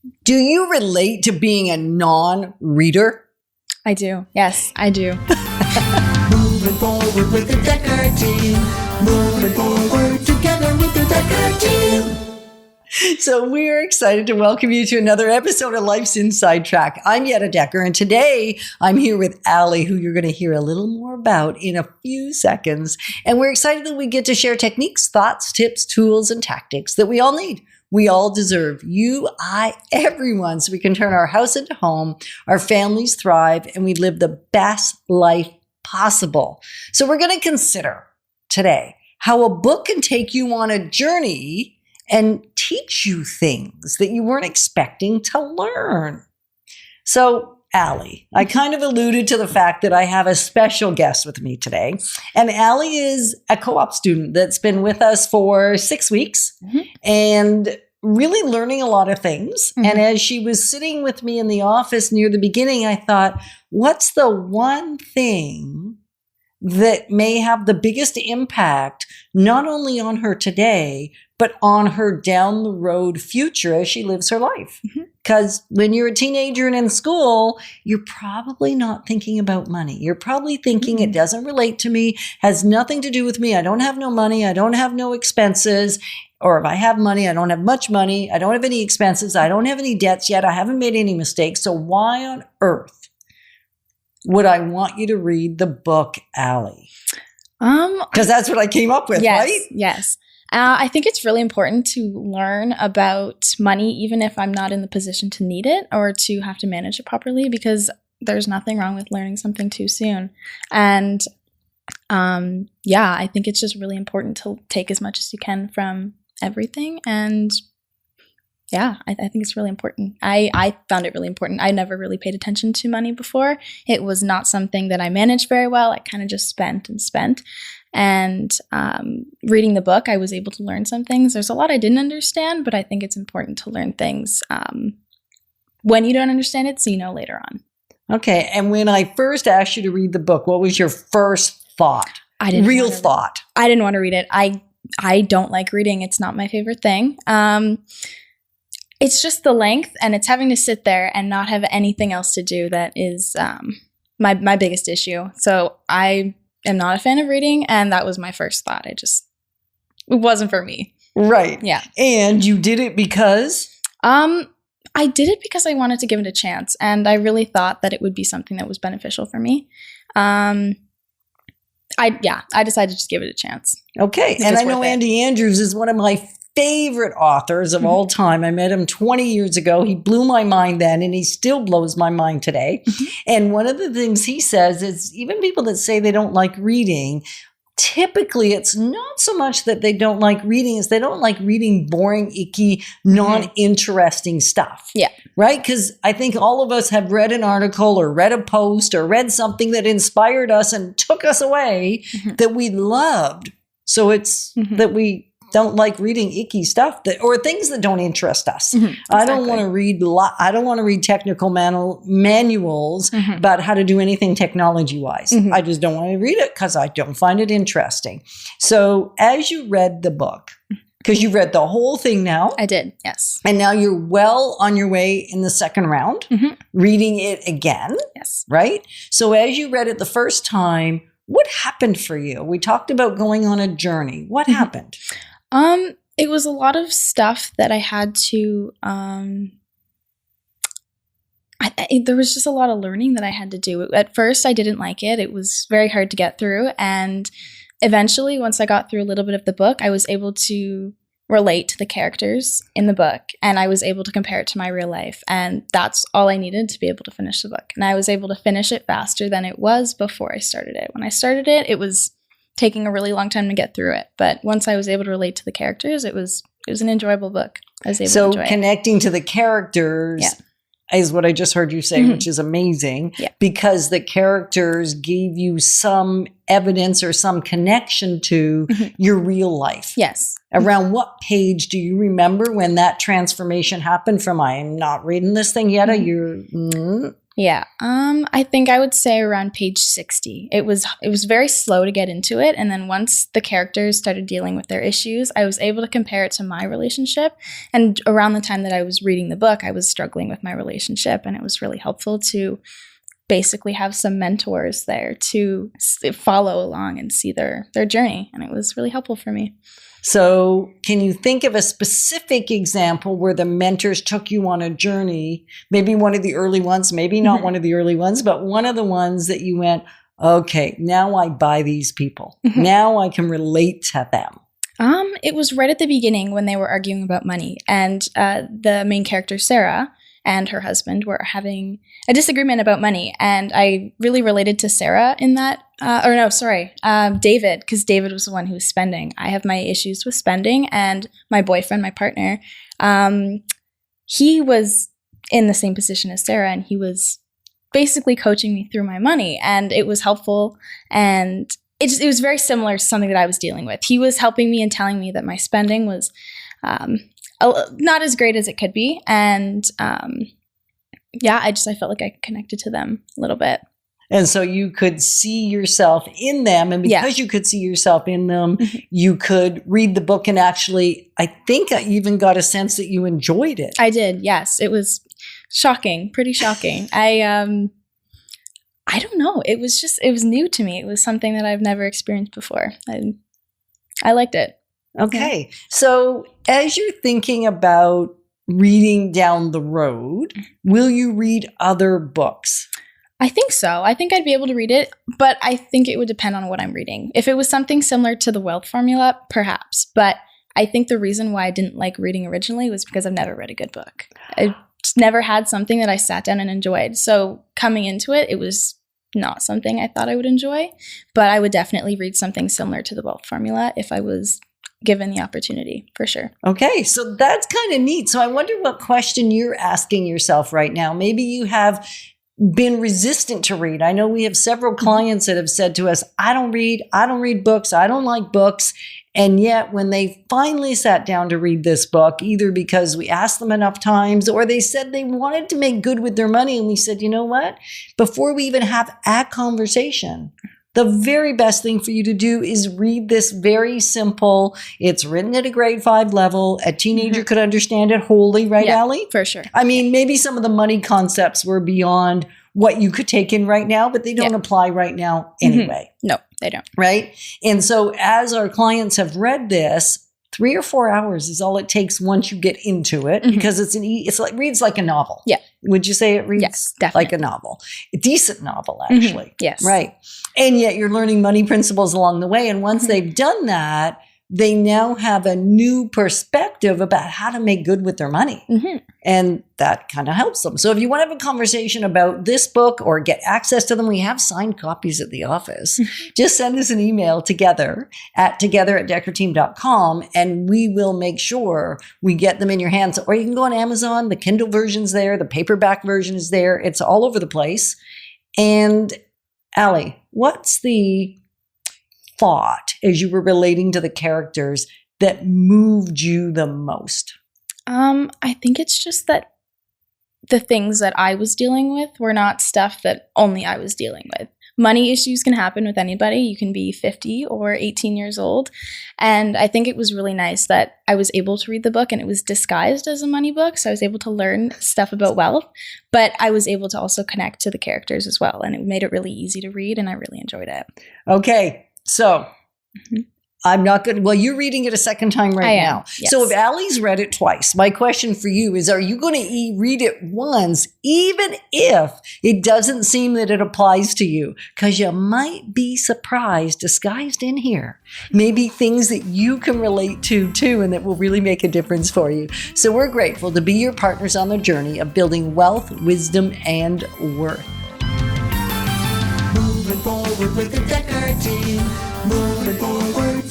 Do you relate to being a non-reader? I do. Yes, I do. Moving forward with the Dekker Team. Moving forward together with the Dekker Team. So we're excited to welcome you to another episode of Life's Inside Track. I'm Yetta Dekker, and today I'm here with Aly, who you're going to hear a little more about in a few seconds. And we're excited that we get to share techniques, thoughts, tips, tools, and tactics that we all need. We all deserve, you, I, everyone, so we can turn our house into home, our families thrive, and we live the best life possible. So we're going to consider today how a book can take you on a journey and teach you things that you weren't expecting to learn. So, Aly, I kind of alluded to the fact that I have a special guest with me today. And Aly is a co-op student that's been with us for 6 weeks and really learning a lot of things. And as she was sitting with me in the office near the beginning, I thought, what's the one thing that may have the biggest impact, not only on her today, but on her down the road future as she lives her life? Because when you're a teenager and in school, you're probably not thinking about money. You're probably thinking it doesn't relate to me, has nothing to do with me. I don't have no money. I don't have no expenses. Or if I have money, I don't have much money. I don't have any expenses. I don't have any debts yet. I haven't made any mistakes. So why on earth would I want you to read the book, Aly? Because that's what I came up with, right? Yes. I think it's really important to learn about money, even if I'm not in the position to need it or to have to manage it properly, because there's nothing wrong with learning something too soon. And I think it's just really important to take as much as you can from everything. And yeah, I think it's really important. I found it really important. I never really paid attention to money before. It was not something that I managed very well. I kind of just spent. And reading the book, I was able to learn some things. There's a lot I didn't understand, but I think it's important to learn things when you don't understand it, so you know later on. Okay. And when I first asked you to read the book, what was your first thought? I didn't want to read it. I don't like reading. It's not my favorite thing. It's just the length, and it's having to sit there and not have anything else to do that is my biggest issue. So I am not a fan of reading, and that was my first thought. It wasn't for me. Right. Yeah. And you did it because? I did it because I wanted to give it a chance, and I really thought that it would be something that was beneficial for me. I decided to just give it a chance. Okay. And I know Andy Andrews is one of my favorite authors of all time. I met him 20 years ago. He blew my mind then, and he still blows my mind today. And one of the things he says is even people that say they don't like reading, typically it's not so much that they don't like reading, as they don't like reading boring, icky, non-interesting stuff. Yeah. Right? Because I think all of us have read an article or read a post or read something that inspired us and took us away that we loved. So it's that we don't like reading icky stuff or things that don't interest us. Exactly. I don't want to read technical manuals about how to do anything technology-wise. I just don't want to read it because I don't find it interesting. So as you read the book, because you read the whole thing now. I did, yes. And now you're well on your way in the second round, reading it again. Yes. Right? So as you read it the first time, what happened for you? We talked about going on a journey. What happened? It was a lot of stuff that I had to, there was just a lot of learning that I had to do. At first, I didn't like it. It was very hard to get through. And eventually, once I got through a little bit of the book, I was able to relate to the characters in the book, and I was able to compare it to my real life. And that's all I needed to be able to finish the book. And I was able to finish it faster than it was before I started it. When I started it, it was taking a really long time to get through it. But once I was able to relate to the characters, it was an enjoyable book. I was able to enjoy it. So connecting to the characters is what I just heard you say, which is amazing, because the characters gave you some evidence or some connection to your real life. Yes. Around what page do you remember when that transformation happened from I'm not reading this thing yet? Yeah. I think I would say around page 60. It was very slow to get into it, and then once the characters started dealing with their issues, I was able to compare it to my relationship. And around the time that I was reading the book, I was struggling with my relationship, and it was really helpful to basically have some mentors there to follow along and see their journey, and it was really helpful for me. So can you think of a specific example where the mentors took you on a journey, maybe one of the early ones, maybe not one of the early ones, but one of the ones that you went, okay, now I buy these people. Now I can relate to them. It was right at the beginning when they were arguing about money, and the main character, Sarah, and her husband were having a disagreement about money. And I really related to Sarah in that, David, because David was the one who was spending. I have my issues with spending, and my boyfriend, my partner, he was in the same position as Sarah, and he was basically coaching me through my money, and it was helpful. And it was very similar to something that I was dealing with. He was helping me and telling me that my spending was not as great as it could be. And I felt like I connected to them a little bit. And so you could see yourself in them. And because you could see yourself in them, you could read the book and actually, I think I even got a sense that you enjoyed it. I did. Yes. It was shocking, pretty shocking. I don't know. It was new to me. It was something that I've never experienced before. I liked it. Okay. So as you're thinking about reading down the road, will you read other books? I think so. I think I'd be able to read it, but I think it would depend on what I'm reading. If it was something similar to The Wealth Formula, perhaps. But I think the reason why I didn't like reading originally was because I've never read a good book. I just never had something that I sat down and enjoyed. So coming into it, it was not something I thought I would enjoy, but I would definitely read something similar to The Wealth Formula if I was given the opportunity, for sure. Okay, so that's kind of neat. So I wonder what question you're asking yourself right now. Maybe you have been resistant to read. I know we have several clients that have said to us, I don't read books, I don't like books. And yet when they finally sat down to read this book, either because we asked them enough times or they said they wanted to make good with their money, and we said, you know what? Before we even have a conversation, the very best thing for you to do is read this very simple. It's written at a grade 5 level. A teenager could understand it wholly, right, Aly? For sure. I mean, maybe some of the money concepts were beyond what you could take in right now, but they don't apply right now anyway. No, they don't. Right? And so as our clients have read this, 3 or 4 hours is all it takes once you get into it, because it reads like a novel. Yeah. Would you say it reads like a novel? A decent novel, actually. Yes. Right. And yet you're learning money principles along the way. And once they've done that, they now have a new perspective about how to make good with their money. And that kind of helps them. So if you want to have a conversation about this book or get access to them, we have signed copies at the office. Just send us an email together@dekkerteam.com, and we will make sure we get them in your hands. Or you can go on Amazon. The Kindle version's there. The paperback version is there. It's all over the place. And Aly, what's the thought as you were relating to the characters that moved you the most? I think it's just that the things that I was dealing with were not stuff that only I was dealing with. Money issues can happen with anybody. You can be 50 or 18 years old. And I think it was really nice that I was able to read the book, and it was disguised as a money book. So I was able to learn stuff about wealth, but I was able to also connect to the characters as well. And it made it really easy to read, and I really enjoyed it. Okay. So I'm not going to, well, you're reading it a second time right now. Yes. So if Aly's read it twice, my question for you is, are you going to read it once, even if it doesn't seem that it applies to you? Because you might be surprised, disguised in here, maybe things that you can relate to too, and that will really make a difference for you. So we're grateful to be your partners on the journey of building wealth, wisdom, and worth. Moving forward with the Dekker Team. Moving forward